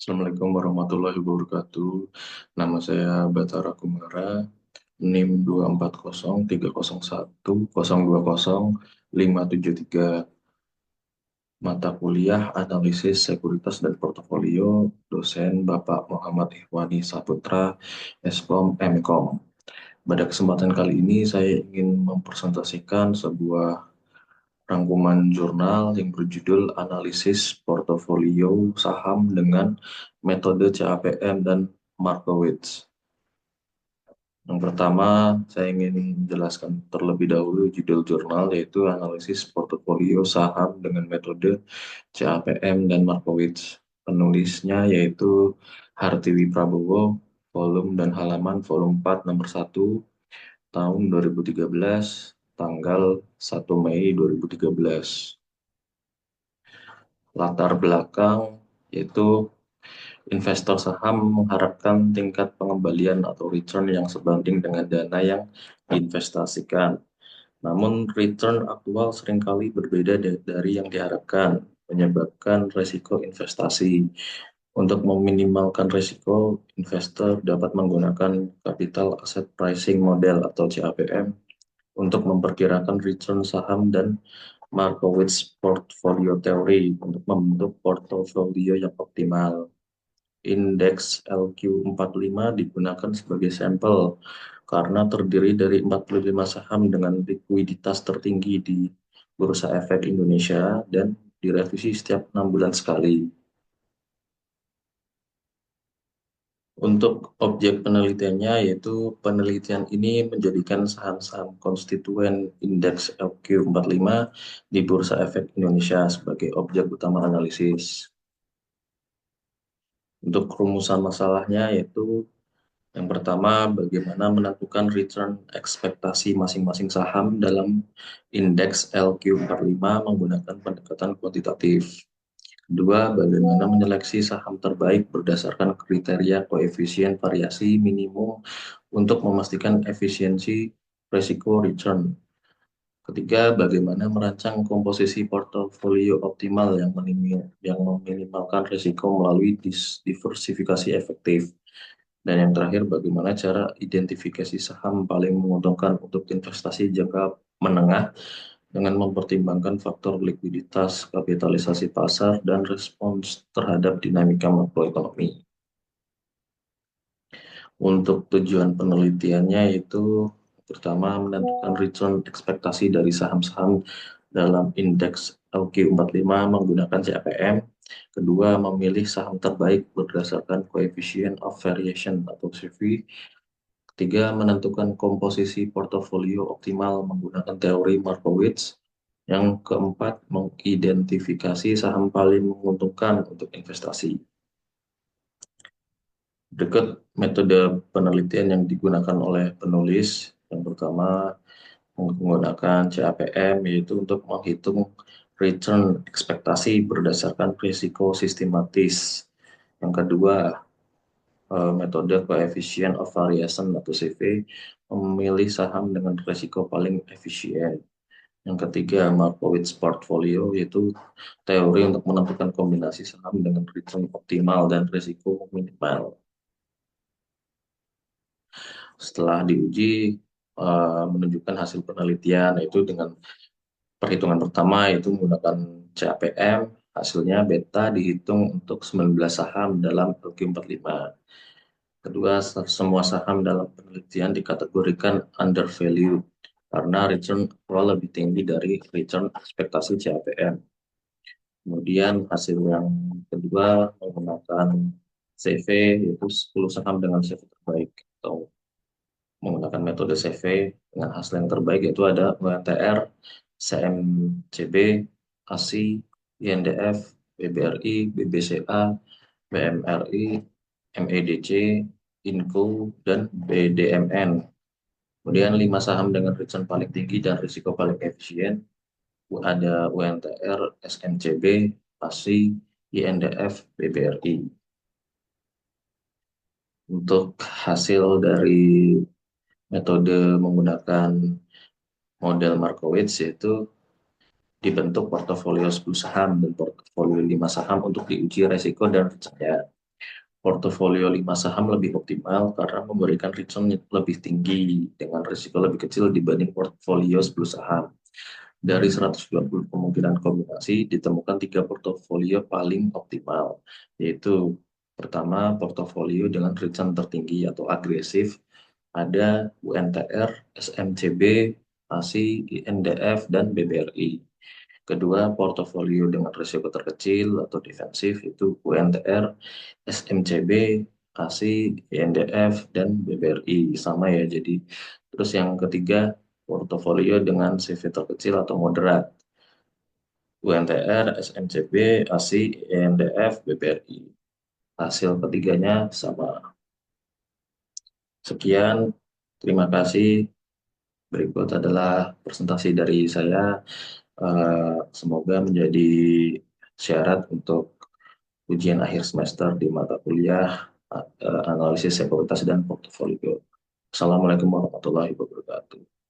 Assalamualaikum warahmatullahi wabarakatuh. Nama saya Batara Kumara, NIM 2403001020573. Mata kuliah Analisis Sekuritas dan Portofolio, dosen Bapak Muhammad Ikhwani Saputra, Eskom Mkom. Pada kesempatan kali ini saya ingin mempresentasikan sebuah rangkuman jurnal yang berjudul Analisis Portofolio Saham dengan Metode CAPM dan Markowitz. Yang pertama, saya ingin menjelaskan terlebih dahulu judul jurnal, yaitu Analisis Portofolio Saham dengan Metode CAPM dan Markowitz. Penulisnya yaitu Hartiwi Prabowo, volume dan halaman volume 4 nomor 1 tahun 2013, tanggal 1 Mei 2013. Latar belakang yaitu investor saham mengharapkan tingkat pengembalian atau return yang sebanding dengan dana yang diinvestasikan. Namun return aktual seringkali berbeda dari yang diharapkan, menyebabkan risiko investasi. Untuk meminimalkan risiko, investor dapat menggunakan capital asset pricing model atau CAPM untuk memperkirakan return saham dan Markowitz portfolio theory untuk membentuk portofolio yang optimal. Indeks LQ45 digunakan sebagai sampel karena terdiri dari 45 saham dengan likuiditas tertinggi di Bursa Efek Indonesia dan direvisi setiap 6 bulan sekali. Untuk objek penelitiannya, yaitu penelitian ini menjadikan saham-saham konstituen indeks LQ45 di Bursa Efek Indonesia sebagai objek utama analisis. Untuk rumusan masalahnya yaitu yang pertama, bagaimana menentukan return ekspektasi masing-masing saham dalam indeks LQ45 menggunakan pendekatan kuantitatif. Kedua, bagaimana menyeleksi saham terbaik berdasarkan kriteria koefisien variasi minimum untuk memastikan efisiensi risiko return. Ketiga, bagaimana merancang komposisi portofolio optimal yang meminimalkan risiko melalui diversifikasi efektif. Dan yang terakhir, bagaimana cara identifikasi saham paling menguntungkan untuk investasi jangka menengah dengan mempertimbangkan faktor likuiditas, kapitalisasi pasar, dan respons terhadap dinamika makroekonomi. Untuk tujuan penelitiannya itu pertama menentukan return ekspektasi dari saham-saham dalam indeks LQ45 menggunakan CAPM. Kedua, memilih saham terbaik berdasarkan coefficient of variation atau CV. Ketiga, menentukan komposisi portofolio optimal menggunakan teori Markowitz. Yang keempat, mengidentifikasi saham paling menguntungkan untuk investasi. Berikut metode penelitian yang digunakan oleh penulis. Yang pertama, menggunakan CAPM, yaitu untuk menghitung return ekspektasi berdasarkan risiko sistematis. Yang kedua, metode coefficient of variation atau CV, memilih saham dengan risiko paling efisien. Yang ketiga, Markowitz portfolio, yaitu teori untuk menentukan kombinasi saham dengan return optimal dan risiko minimal. Setelah diuji, menunjukkan hasil penelitian, yaitu dengan perhitungan pertama yaitu menggunakan CAPM, hasilnya beta dihitung untuk 19 saham dalam LQ45. Kedua, semua saham dalam penelitian dikategorikan undervalued karena return aktual lebih tinggi dari return ekspektasi CAPM. Kemudian hasil yang kedua menggunakan CV, yaitu 10 saham dengan CV terbaik atau menggunakan metode CV dengan hasil yang terbaik, yaitu ada UNTR, CMCB, ASI, INDF, BBRI, BBCA, BMRI, MEDC, INCO, dan BDMN. Kemudian 5 saham dengan return paling tinggi dan risiko paling efisien, ada UNTR, SMCB, ASI, INDF, BBRI. Untuk hasil dari metode menggunakan model Markowitz, yaitu dibentuk portofolio 10 saham dan portofolio 5 saham untuk diuji resiko dan percaya. portofolio 5 saham lebih optimal karena memberikan return lebih tinggi dengan risiko lebih kecil dibanding portofolio 10 saham. Dari 120 kemungkinan kombinasi, ditemukan 3 portofolio paling optimal, yaitu pertama, portofolio dengan return tertinggi atau agresif, ada UNTR, SMCB, ASI, INDF, dan BBRI. Kedua, portofolio dengan risiko terkecil atau defensif itu UNTR, SMCB, ASI, INDF, dan BBRI. Sama ya, jadi terus yang ketiga, portofolio dengan CV terkecil atau moderat. UNTR, SMCB, ASI, INDF, BBRI. Hasil ketiganya sama. Sekian, terima kasih. Berikut adalah presentasi dari saya. Semoga menjadi syarat untuk ujian akhir semester di mata kuliah analisis sekuritas dan portofolio. Assalamualaikum warahmatullahi wabarakatuh.